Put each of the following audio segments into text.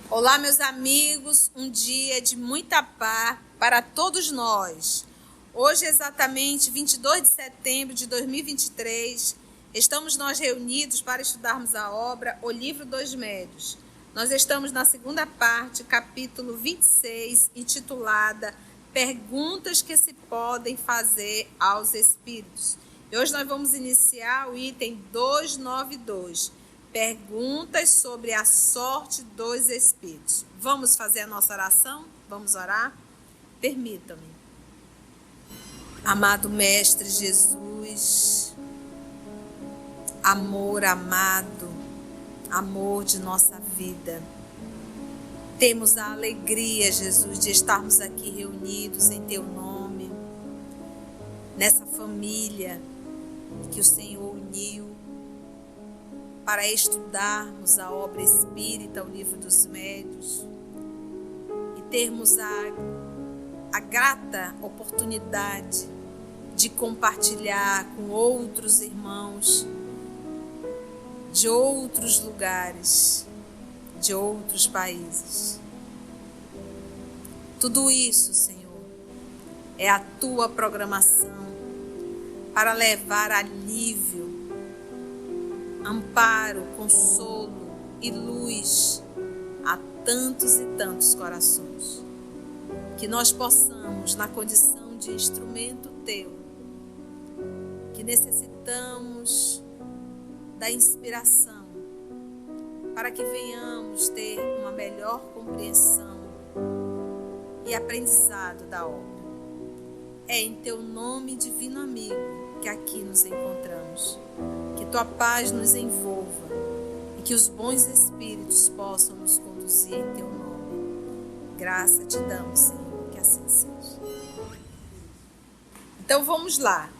Olá, meus amigos, um dia de muita paz para todos nós. Hoje, exatamente 22 de setembro de 2023, estamos nós reunidos para estudarmos a obra O Livro dos Médiuns. Nós estamos na segunda parte, capítulo 26, intitulada Perguntas que se podem fazer aos Espíritos. E hoje nós vamos iniciar o item 292. Perguntas sobre a sorte dos Espíritos. Vamos fazer a nossa oração? Vamos orar? Permitam-me. Amado Mestre Jesus, amor amado, amor de nossa vida, temos a alegria, Jesus, de estarmos aqui reunidos em Teu nome, nessa família que o Senhor uniu, para estudarmos a obra espírita, o Livro dos Médiuns, e termos a grata oportunidade de compartilhar com outros irmãos de outros lugares, de outros países. Tudo isso, Senhor, é a Tua programação para levar alívio, amparo, consolo e luz a tantos e tantos corações. Que nós possamos, na condição de instrumento Teu, que necessitamos da inspiração para que venhamos ter uma melhor compreensão e aprendizado da obra. É em Teu nome, divino amigo, que aqui nos encontramos. Que Tua paz nos envolva e que os bons espíritos possam nos conduzir em Teu nome. Graça te damos, Senhor, que assim seja. Então vamos lá.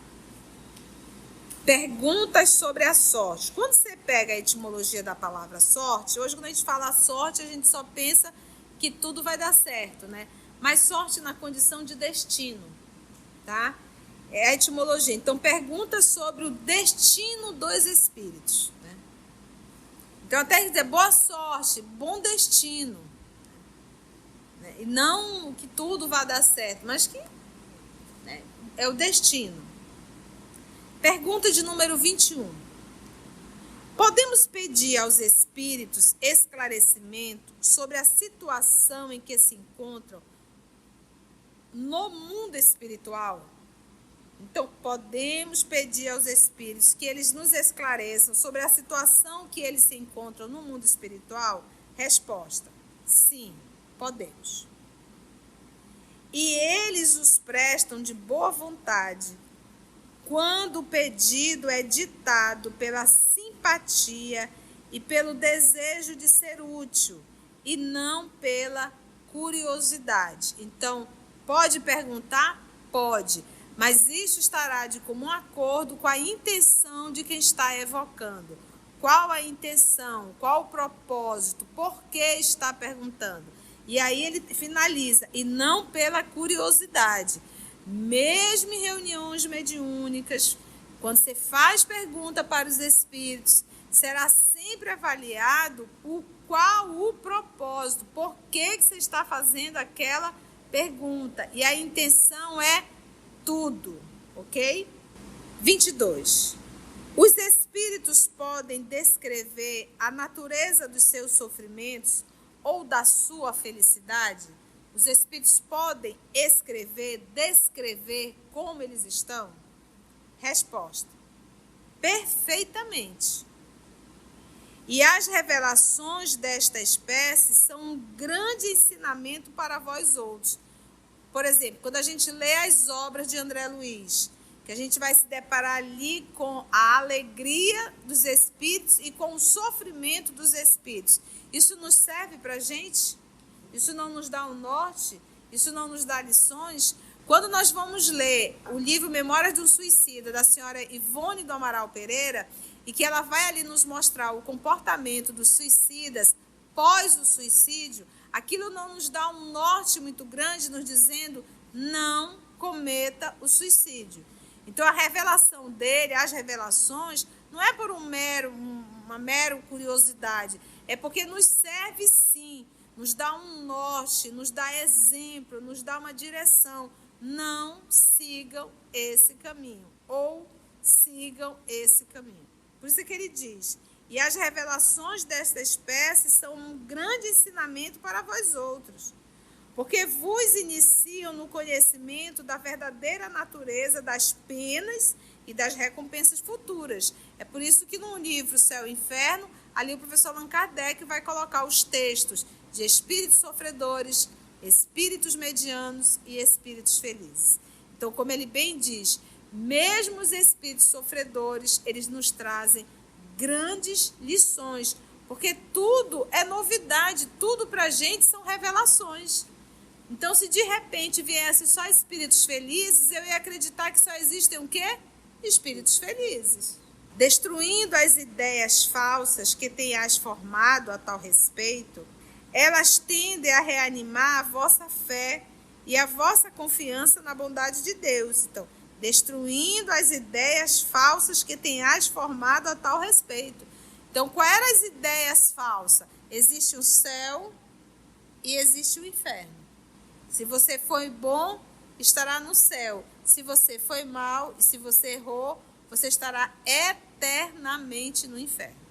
Perguntas sobre a sorte. Quando você pega a etimologia da palavra sorte, hoje quando a gente fala sorte, a gente só pensa que tudo vai dar certo, né? Mas sorte na condição de destino, tá? É a etimologia. Então, perguntas sobre o destino dos espíritos, né? Então, até dizer boa sorte, bom destino, né? E não que tudo vai dar certo, mas que, né, é o destino. Pergunta de número 21. Podemos pedir aos espíritos esclarecimento sobre a situação em que se encontram no mundo espiritual? Então, podemos pedir aos espíritos que eles nos esclareçam sobre a situação que eles se encontram no mundo espiritual? Resposta: sim, podemos. E eles os prestam de boa vontade, quando o pedido é ditado pela simpatia e pelo desejo de ser útil, e não pela curiosidade. Então, pode perguntar? Pode. Mas isso estará de comum acordo com a intenção de quem está evocando. Qual a intenção? Qual o propósito? Por que está perguntando? E aí ele finaliza, e não pela curiosidade. Mesmo em reuniões mediúnicas, quando você faz pergunta para os espíritos, será sempre avaliado qual o propósito, por que você está fazendo aquela pergunta. E a intenção é tudo, ok? 22. Os espíritos podem descrever a natureza dos seus sofrimentos ou da sua felicidade? Os espíritos podem descrever como eles estão? Resposta: perfeitamente. E as revelações desta espécie são um grande ensinamento para vós outros. Por exemplo, quando a gente lê as obras de André Luiz, que a gente vai se deparar ali com a alegria dos espíritos e com o sofrimento dos espíritos. Isso nos serve para a gente? Isso não nos dá um norte? Isso não nos dá lições? Quando nós vamos ler o livro Memórias de um Suicida, da senhora Ivone do Amaral Pereira, e que ela vai ali nos mostrar o comportamento dos suicidas pós o suicídio, aquilo não nos dá um norte muito grande, nos dizendo não cometa o suicídio. Então a revelação dele, as revelações, não é por uma mera curiosidade, é porque nos serve sim, nos dá um norte, nos dá exemplo, nos dá uma direção. Não sigam esse caminho, ou sigam esse caminho. Por isso é que ele diz, e as revelações desta espécie são um grande ensinamento para vós outros, porque vos iniciam no conhecimento da verdadeira natureza das penas e das recompensas futuras. É por isso que no livro Céu e Inferno, ali o professor Allan Kardec vai colocar os textos de espíritos sofredores, espíritos medianos e espíritos felizes. Então, como ele bem diz, mesmo os espíritos sofredores, eles nos trazem grandes lições, porque tudo é novidade, tudo para a gente são revelações. Então, se de repente viesse só espíritos felizes, eu ia acreditar que só existem o quê? Espíritos felizes. Destruindo as ideias falsas que tenhais formado a tal respeito, elas tendem a reanimar a vossa fé e a vossa confiança na bondade de Deus. Então, destruindo as ideias falsas que tenhais formado a tal respeito. Então, quais eram as ideias falsas? Existe o céu e existe o inferno. Se você foi bom, estará no céu. Se você foi mal e se você errou, você estará eternamente no inferno.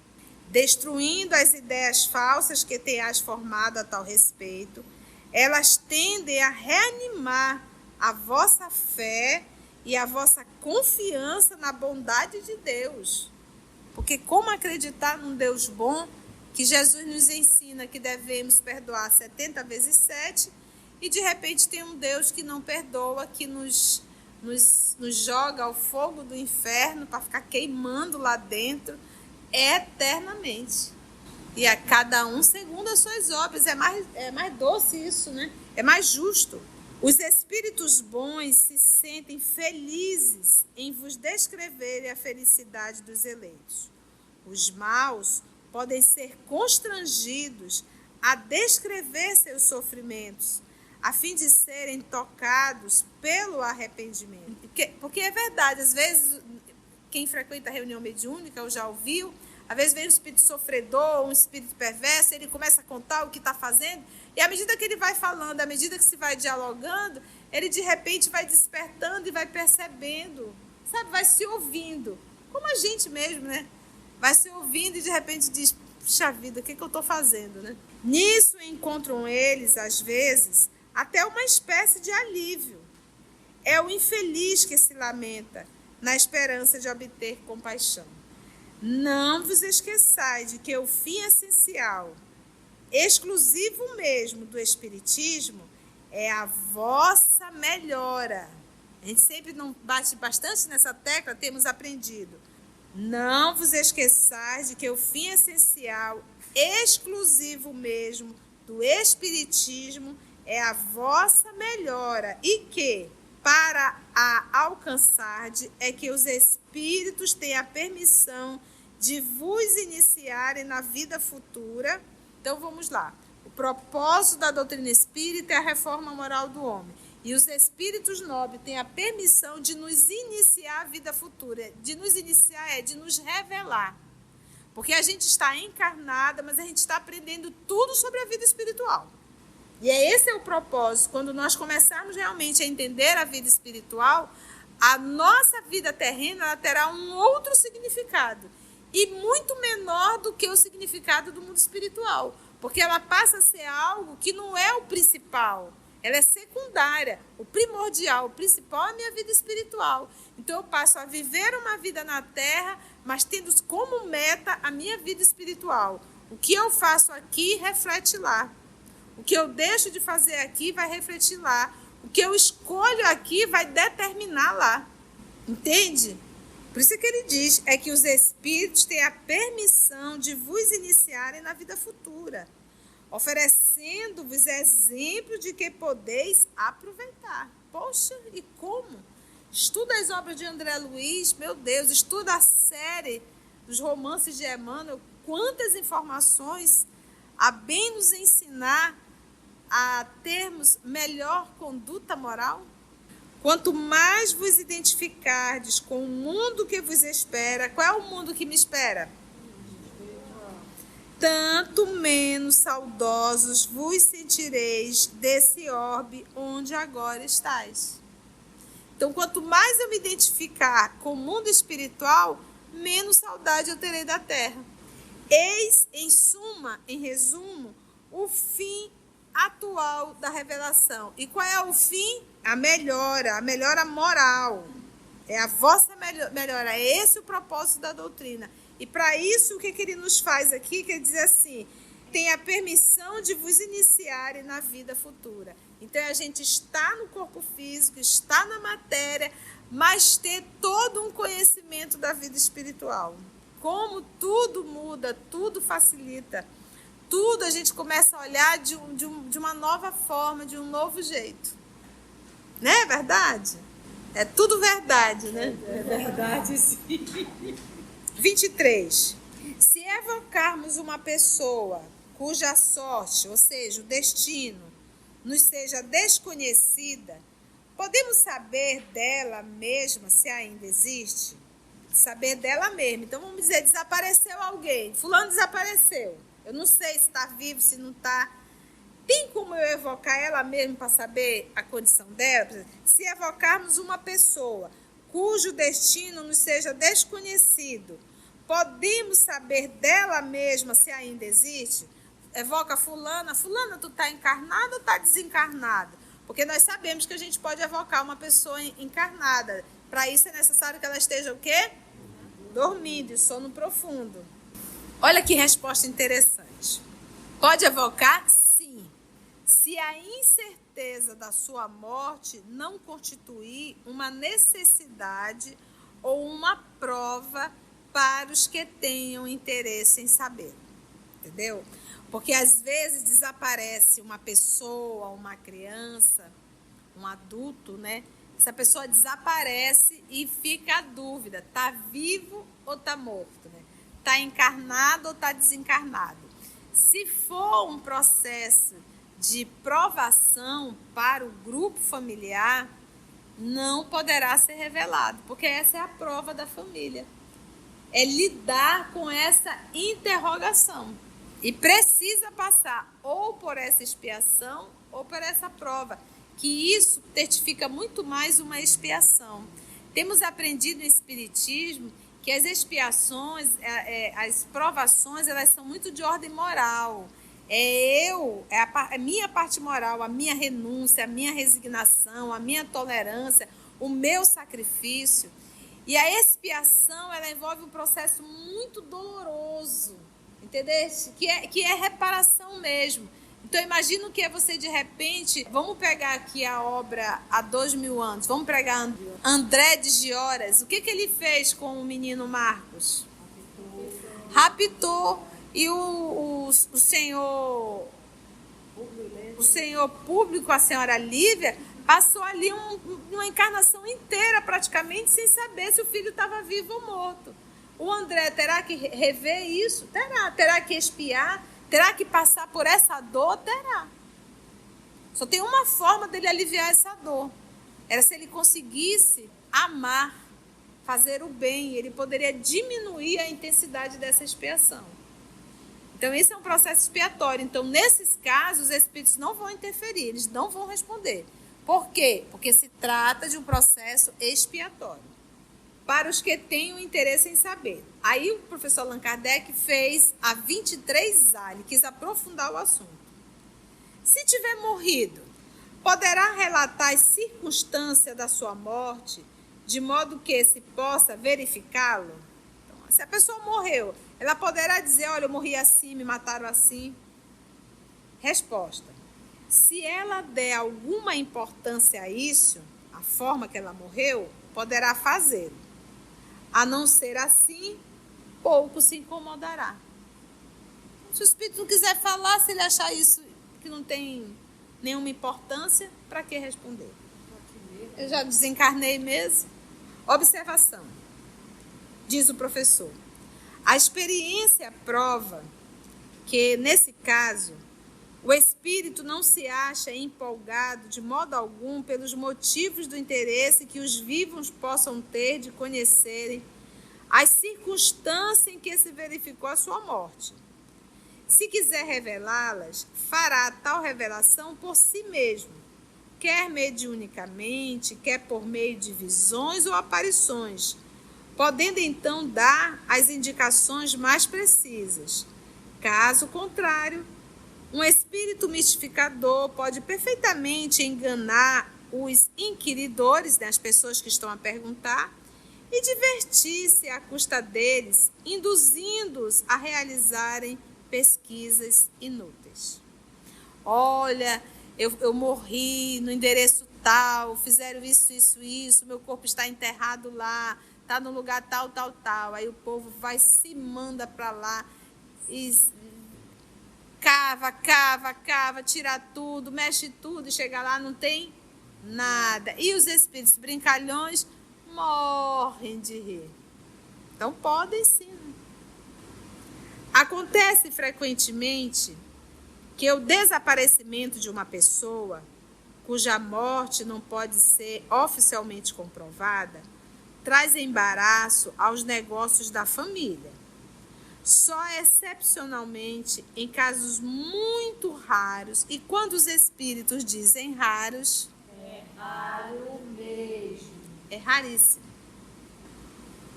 Destruindo as ideias falsas que tenhas formado a tal respeito, elas tendem a reanimar a vossa fé e a vossa confiança na bondade de Deus. Porque como acreditar num Deus bom, que Jesus nos ensina que devemos perdoar 70 vezes 7, e de repente tem um Deus que não perdoa, que nos joga ao fogo do inferno para ficar queimando lá dentro eternamente. E a cada um segundo as suas obras. É mais doce isso, né? É mais justo. Os espíritos bons se sentem felizes em vos descreverem a felicidade dos eleitos. Os maus podem ser constrangidos a descrever seus sofrimentos, a fim de serem tocados pelo arrependimento. Porque é verdade, às vezes, quem frequenta a reunião mediúnica, ou já ouviu, às vezes vem um espírito sofredor, um espírito perverso, ele começa a contar o que está fazendo, e à medida que ele vai falando, à medida que se vai dialogando, ele de repente vai despertando e vai percebendo, sabe, vai se ouvindo, como a gente mesmo, né? Vai se ouvindo e de repente diz, puxa vida, o que eu estou fazendo, né? Nisso encontram eles, às vezes, até uma espécie de alívio. É o infeliz que se lamenta, na esperança de obter compaixão. Não vos esqueçais de que o fim essencial, exclusivo mesmo do Espiritismo, é a vossa melhora. A gente sempre não bate bastante nessa tecla, temos aprendido. Não vos esqueçais de que o fim essencial, exclusivo mesmo do Espiritismo, é a vossa melhora e que, para a alcançardes, é que os espíritos têm a permissão de vos iniciarem na vida futura. Então, vamos lá. O propósito da doutrina espírita é a reforma moral do homem. E os espíritos nobres têm a permissão de nos iniciar a vida futura. De nos iniciar é de nos revelar. Porque a gente está encarnada, mas a gente está aprendendo tudo sobre a vida espiritual. E esse é o propósito. Quando nós começarmos realmente a entender a vida espiritual, a nossa vida terrena ela terá um outro significado. E muito menor do que o significado do mundo espiritual. Porque ela passa a ser algo que não é o principal. Ela é secundária. O primordial, o principal é a minha vida espiritual. Então eu passo a viver uma vida na Terra, mas tendo como meta a minha vida espiritual. O que eu faço aqui reflete lá. O que eu deixo de fazer aqui vai refletir lá. O que eu escolho aqui vai determinar lá. Entende? Por isso que ele diz, é que os espíritos têm a permissão de vos iniciarem na vida futura, oferecendo-vos exemplo de que podeis aproveitar. Poxa, e como? Estuda as obras de André Luiz, meu Deus, estuda a série dos romances de Emmanuel, quantas informações a bem nos ensinar a termos melhor conduta moral. Quanto mais vos identificardes com o mundo que vos espera, qual é o mundo que me espera? Tanto menos saudosos vos sentireis desse orbe onde agora estáis. Então, quanto mais eu me identificar com o mundo espiritual, menos saudade eu terei da terra. Eis, em suma, em resumo, o fim atual da revelação. E qual é o fim? A melhora moral. É a vossa melhora. É esse o propósito da doutrina. E para isso, o que ele nos faz aqui? Que ele diz assim: tem a permissão de vos iniciarem na vida futura. Então, a gente está no corpo físico, está na matéria, mas ter todo um conhecimento da vida espiritual. Como tudo muda, tudo facilita. Tudo a gente começa a olhar de uma nova forma, de um novo jeito. Não é verdade? É tudo verdade, né? É verdade, sim. 23. Se evocarmos uma pessoa cuja sorte, ou seja, o destino, nos seja desconhecida, podemos saber dela mesma se ainda existe? Saber dela mesma. Então, vamos dizer, desapareceu alguém. Fulano desapareceu. Eu não sei se está vivo, se não está. Tem como eu evocar ela mesma para saber a condição dela? Se evocarmos uma pessoa cujo destino nos seja desconhecido, podemos saber dela mesma se ainda existe? Evoca fulana. Fulana, tu está encarnada ou está desencarnada? Porque nós sabemos que a gente pode evocar uma pessoa encarnada. Para isso é necessário que ela esteja o quê? Dormindo, em sono profundo. Olha que resposta interessante. Pode evocar? Sim. Se a incerteza da sua morte não constituir uma necessidade ou uma prova para os que tenham interesse em saber. Entendeu? Porque às vezes desaparece uma pessoa, uma criança, um adulto, né? Essa pessoa desaparece e fica a dúvida, está vivo ou está morto, né? Está encarnado ou está desencarnado. Se for um processo de provação para o grupo familiar, não poderá ser revelado, porque essa é a prova da família. É lidar com essa interrogação. E precisa passar ou por essa expiação ou por essa prova, que isso certifica muito mais uma expiação. Temos aprendido no Espiritismo que as expiações, as provações, elas são muito de ordem moral. É a minha parte moral, a minha renúncia, a minha resignação, a minha tolerância, o meu sacrifício. E a expiação, ela envolve um processo muito doloroso, entendeu? Que é reparação mesmo. Então, imagina o que é você, de repente, vamos pegar aqui a obra há 2000 anos, vamos pegar André de Gioras. O que ele fez com o menino Marcos? Raptou. E o senhor público, a senhora Lívia, passou ali uma encarnação inteira, praticamente, sem saber se o filho estava vivo ou morto. O André terá que rever isso? Terá que expiar? Terá que passar por essa dor? Terá. Só tem uma forma dele aliviar essa dor. Era se ele conseguisse amar, fazer o bem. Ele poderia diminuir a intensidade dessa expiação. Então, esse é um processo expiatório. Então, nesses casos, os espíritos não vão interferir, eles não vão responder. Por quê? Porque se trata de um processo expiatório. Para os que tenham interesse em saber. Aí o professor Allan Kardec fez a 23A, ele quis aprofundar o assunto. Se tiver morrido, poderá relatar as circunstâncias da sua morte, de modo que se possa verificá-lo? Então, se a pessoa morreu, ela poderá dizer, olha, eu morri assim, me mataram assim? Resposta. Se ela der alguma importância a isso, a forma que ela morreu, poderá fazê-lo. A não ser assim, pouco se incomodará. Se o espírito não quiser falar, se ele achar isso que não tem nenhuma importância, para que responder? Eu já desencarnei mesmo. Observação. Diz o professor. A experiência prova que, nesse caso, O espírito não se acha empolgado de modo algum pelos motivos do interesse que os vivos possam ter de conhecerem as circunstâncias em que se verificou a sua morte. Se quiser revelá-las, fará tal revelação por si mesmo, quer mediunicamente, quer por meio de visões ou aparições, podendo então dar as indicações mais precisas. Caso contrário, um espírito mistificador pode perfeitamente enganar os inquiridores, as pessoas que estão a perguntar, e divertir-se à custa deles, induzindo-os a realizarem pesquisas inúteis. Olha, eu morri no endereço tal, fizeram isso, meu corpo está enterrado lá, está no lugar tal. Aí o povo vai, se manda para lá e cava, tira tudo, mexe tudo, e chega lá, não tem nada. E os espíritos brincalhões morrem de rir. Então podem sim. Acontece frequentemente que o desaparecimento de uma pessoa, cuja morte não pode ser oficialmente comprovada, traz embaraço aos negócios da família. Só excepcionalmente, em casos muito raros, e quando os espíritos dizem raros, é raro mesmo. É raríssimo.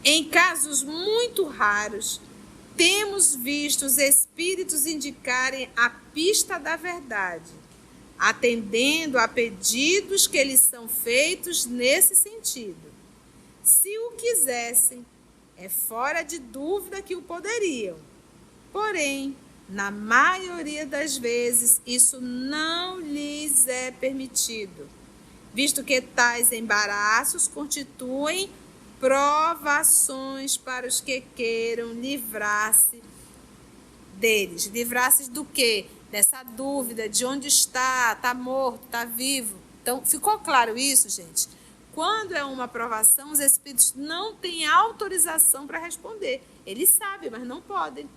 Em casos muito raros, temos visto os espíritos indicarem a pista da verdade, atendendo a pedidos que lhes são feitos nesse sentido. Se o quisessem, é fora de dúvida que o poderiam. Porém, na maioria das vezes, isso não lhes é permitido, visto que tais embaraços constituem provações para os que queiram livrar-se deles. Livrar-se do quê? Dessa dúvida de onde está morto, está vivo. Então, ficou claro isso, gente? Quando é uma provação, os espíritos não têm autorização para responder. Eles sabem, mas não podem.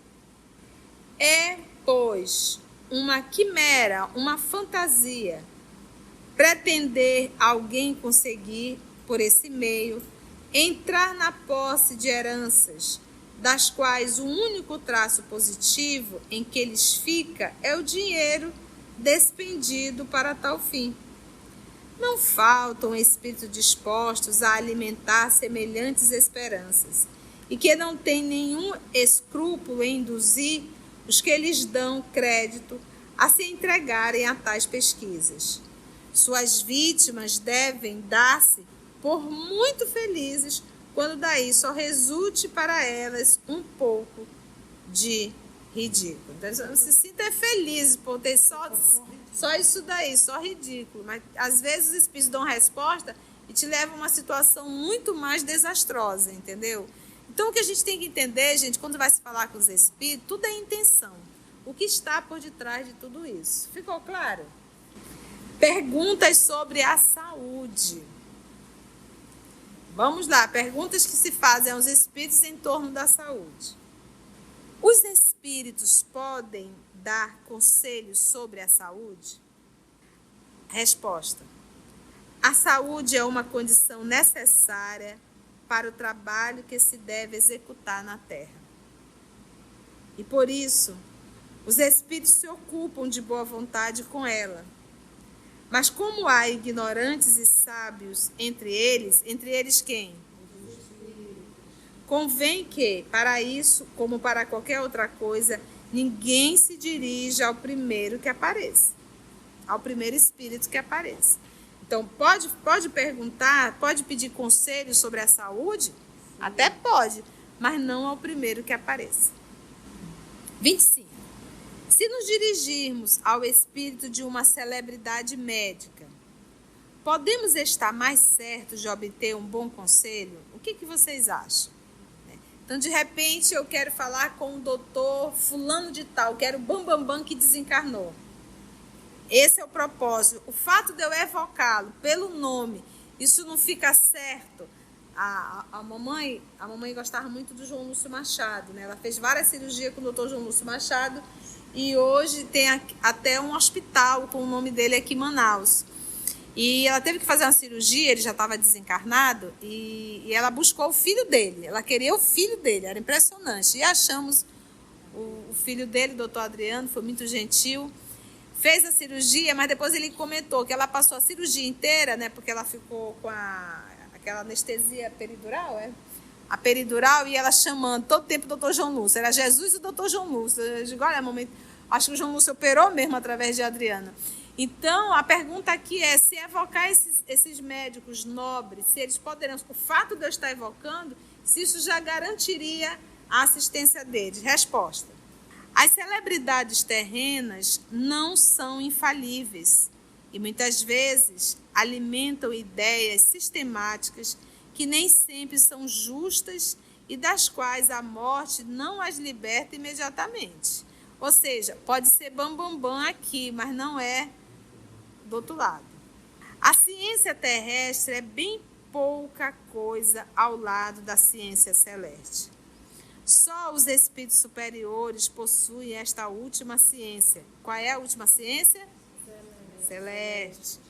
É, pois, uma quimera, uma fantasia, pretender alguém conseguir, por esse meio, entrar na posse de heranças, das quais o único traço positivo em que lhes fica é o dinheiro despendido para tal fim. Não faltam espíritos dispostos a alimentar semelhantes esperanças, e que não têm nenhum escrúpulo em induzir os que lhes dão crédito a se entregarem a tais pesquisas. Suas vítimas devem dar-se por muito felizes quando daí só resulte para elas um pouco de ridículo. Então, se sinta felizes por ter só isso daí, só ridículo. Mas às vezes os espíritos dão resposta e te levam a uma situação muito mais desastrosa, entendeu? Então o que a gente tem que entender, gente, quando vai se falar com os espíritos, tudo é intenção. O que está por detrás de tudo isso? Ficou claro? Perguntas sobre a saúde. Vamos lá, perguntas que se fazem aos espíritos em torno da saúde. Os espíritos podem dar conselhos sobre a saúde? Resposta: a saúde é uma condição necessária para o trabalho que se deve executar na Terra. E por isso, os espíritos se ocupam de boa vontade com ela. Mas como há ignorantes e sábios entre eles quem? Convém que, para isso, como para qualquer outra coisa, ninguém se dirija ao primeiro que apareça, ao primeiro espírito que apareça. Então, pode perguntar, pode pedir conselho sobre a saúde? Até pode, mas não ao primeiro que apareça. 25. Se nos dirigirmos ao espírito de uma celebridade médica, podemos estar mais certos de obter um bom conselho? O que vocês acham? Então, de repente, eu quero falar com o doutor fulano de tal, quero o Bambambam que desencarnou. Esse é o propósito. O fato de eu evocá-lo pelo nome, isso não fica certo. A mamãe gostava muito do João Lúcio Machado, né? Ela fez várias cirurgias com o doutor João Lúcio Machado e hoje tem até um hospital com o nome dele aqui em Manaus. E ela teve que fazer uma cirurgia, ele já estava desencarnado, e ela buscou o filho dele. Ela queria o filho dele, era impressionante. E achamos o filho dele, o doutor Adriano, foi muito gentil. Fez a cirurgia, mas depois ele comentou que ela passou a cirurgia inteira, né? Porque ela ficou com aquela anestesia peridural, a peridural, e ela chamando todo tempo o doutor João Lúcio. Era Jesus e o doutor João Lúcio. Eu digo, olha, momento, acho que o João Lúcio operou mesmo através de Adriana. Então, a pergunta aqui é se evocar esses médicos nobres, se eles poderão, o fato de eu estar evocando, se isso já garantiria a assistência deles. Resposta. As celebridades terrenas não são infalíveis e muitas vezes alimentam ideias sistemáticas que nem sempre são justas e das quais a morte não as liberta imediatamente. Ou seja, pode ser bambambam aqui, mas não é do outro lado. A ciência terrestre é bem pouca coisa ao lado da ciência celeste. Só os espíritos superiores possuem esta última ciência. Qual é a última ciência? Celeste.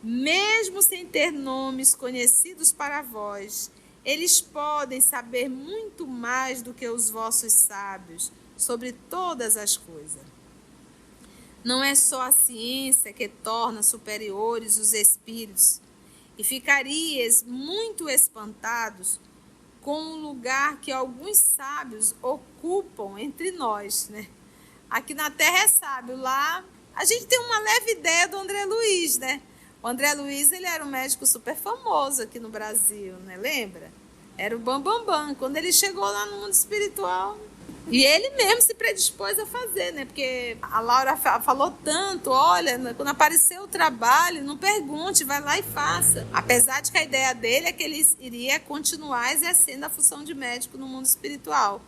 Mesmo sem ter nomes conhecidos para vós, eles podem saber muito mais do que os vossos sábios sobre todas as coisas. Não é só a ciência que torna superiores os espíritos, e ficarias muito espantados com o lugar que alguns sábios ocupam entre nós, né? Aqui na Terra é sábio, lá a gente tem uma leve ideia do André Luiz, né? O André Luiz, ele era um médico super famoso aqui no Brasil, né? Lembra? Era o bambambam. Quando ele chegou lá no mundo espiritual, e ele mesmo se predispôs a fazer, né? Porque a Laura falou tanto, olha, quando aparecer o trabalho, não pergunte, vai lá e faça. Apesar de que a ideia dele é que ele iria continuar exercendo a função de médico no mundo espiritual.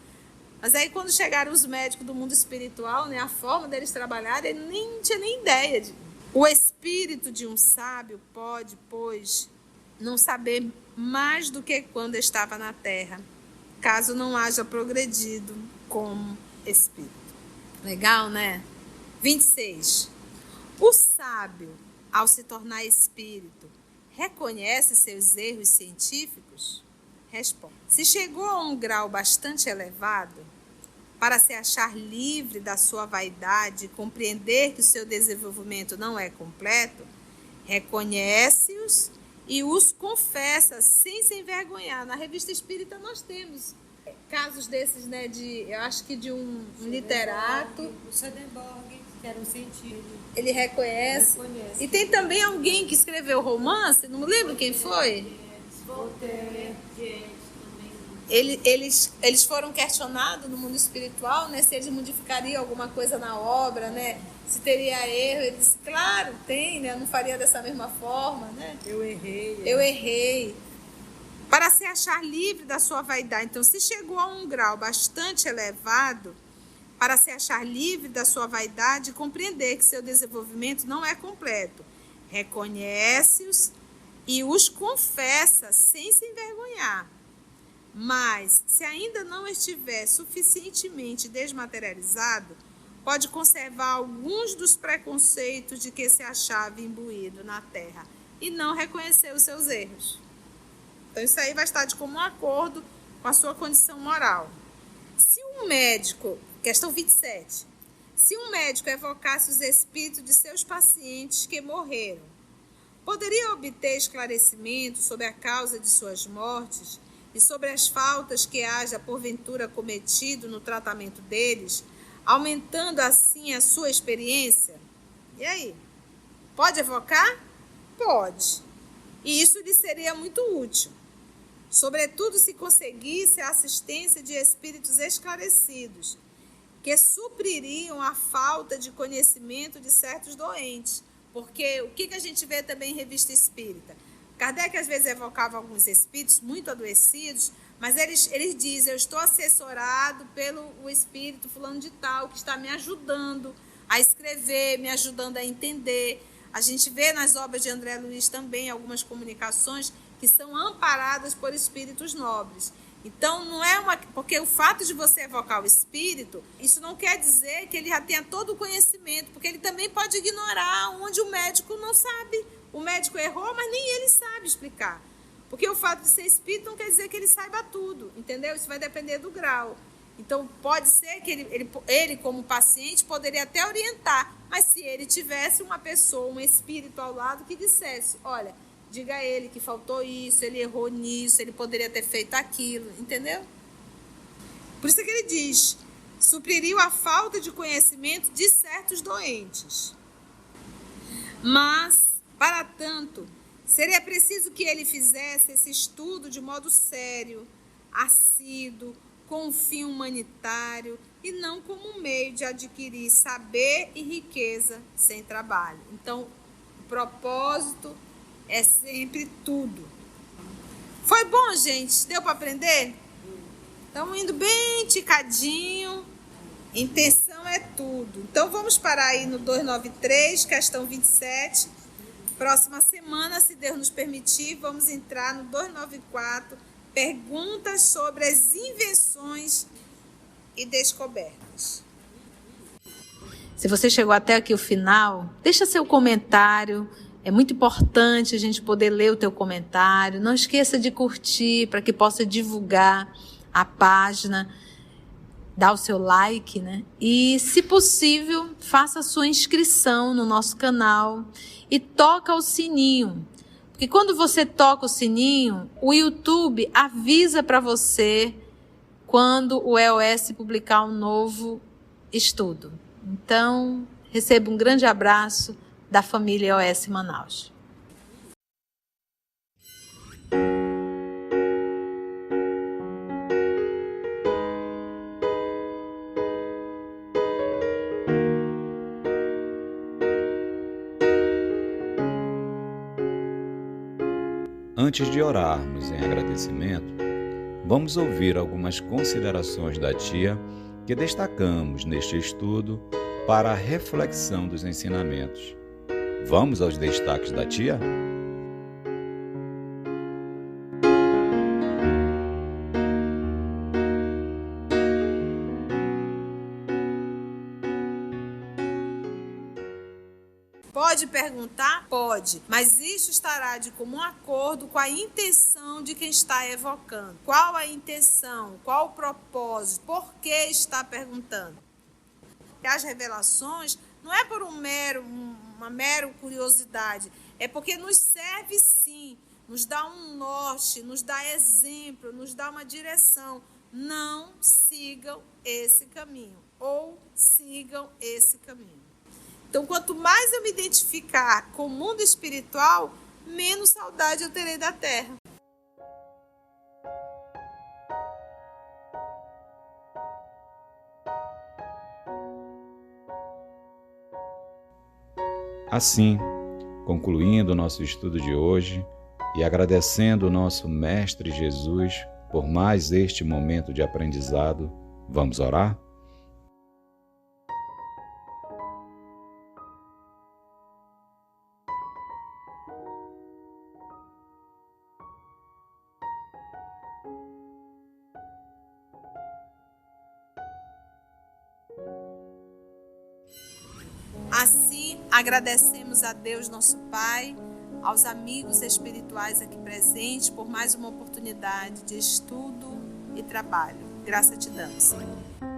Mas aí quando chegaram os médicos do mundo espiritual, né, a forma deles trabalharem, ele nem tinha nem ideia. O espírito de um sábio pode, pois, não saber mais do que quando estava na Terra, caso não haja progredido como espírito. Legal, né? 26. O sábio, ao se tornar espírito, reconhece seus erros científicos? Responde. Se chegou a um grau bastante elevado, para se achar livre da sua vaidade e compreender que o seu desenvolvimento não é completo, reconhece-os e os confessa sem se envergonhar. Na Revista Espírita nós temos casos desses, né, eu acho que de um literato. O Swedenborg, que era um cientista. Ele reconhece. E tem também alguém que escreveu romance, não me lembro quem foi. Voltaire. Eles foram questionados no mundo espiritual, né, se eles modificariam alguma coisa na obra, né, se teria erro. Ele disse, claro, tem, né, eu não faria dessa mesma forma, né? Eu errei. Para se achar livre da sua vaidade. Então, se chegou a um grau bastante elevado, para se achar livre da sua vaidade e compreender que seu desenvolvimento não é completo, reconhece-os e os confessa sem se envergonhar. Mas, se ainda não estiver suficientemente desmaterializado, pode conservar alguns dos preconceitos de que se achava imbuído na Terra e não reconhecer os seus erros. Então, isso aí vai estar de comum acordo com a sua condição moral. Se um médico, questão 27, se um médico evocasse os espíritos de seus pacientes que morreram, poderia obter esclarecimento sobre a causa de suas mortes e sobre as faltas que haja porventura cometido no tratamento deles, aumentando assim a sua experiência? E aí? Pode evocar? Pode. E isso lhe seria muito útil, sobretudo se conseguisse a assistência de espíritos esclarecidos, que supririam a falta de conhecimento de certos doentes. Porque o que a gente vê também em revista espírita? Kardec às vezes evocava alguns espíritos muito adoecidos, mas eles dizem, eu estou assessorado pelo espírito fulano de tal, que está me ajudando a escrever, me ajudando a entender. A gente vê nas obras de André Luiz também algumas comunicações que são amparadas por espíritos nobres. Então, não é uma... Porque o fato de você evocar o espírito, isso não quer dizer que ele já tenha todo o conhecimento, porque ele também pode ignorar onde o médico não sabe. O médico errou, mas nem ele sabe explicar. Porque o fato de ser espírito não quer dizer que ele saiba tudo, entendeu? Isso vai depender do grau. Então, pode ser que ele como paciente, poderia até orientar, mas se ele tivesse uma pessoa, um espírito ao lado que dissesse, olha, diga a ele que faltou isso, ele errou nisso, ele poderia ter feito aquilo, entendeu? Por isso que ele diz, supririam a falta de conhecimento de certos doentes. Mas, para tanto, seria preciso que ele fizesse esse estudo de modo sério, assíduo, com um fim humanitário e não como um meio de adquirir saber e riqueza sem trabalho. Então, o propósito é sempre tudo. Foi bom, gente? Deu para aprender? Estamos indo bem ticadinho. Intenção é tudo. Então, vamos parar aí no 293, questão 27. Próxima semana, se Deus nos permitir, vamos entrar no 294, perguntas sobre as invenções e descobertas. Se você chegou até aqui o final, deixa seu comentário. É muito importante a gente poder ler o teu comentário. Não esqueça de curtir para que possa divulgar a página. Dá o seu like, né? E, se possível, faça a sua inscrição no nosso canal e toca o sininho. Porque quando você toca o sininho, o YouTube avisa para você quando o EOS publicar um novo estudo. Então, receba um grande abraço da família EOS Manaus. Antes de orarmos em agradecimento, vamos ouvir algumas considerações da tia que destacamos neste estudo para a reflexão dos ensinamentos. Vamos aos destaques da tia? Pode perguntar? Pode, mas isso estará de comum acordo com a intenção de quem está evocando. Qual a intenção? Qual o propósito? Por que está perguntando? As revelações não é por uma mera curiosidade, é porque nos serve sim, nos dá um norte, nos dá exemplo, nos dá uma direção. Não sigam esse caminho, ou sigam esse caminho. Então, quanto mais eu me identificar com o mundo espiritual, menos saudade eu terei da Terra. Assim, concluindo o nosso estudo de hoje e agradecendo o nosso Mestre Jesus por mais este momento de aprendizado, vamos orar? Assim, agradecemos a Deus, nosso Pai, aos amigos espirituais aqui presentes por mais uma oportunidade de estudo e trabalho. Graça te damos, Senhor.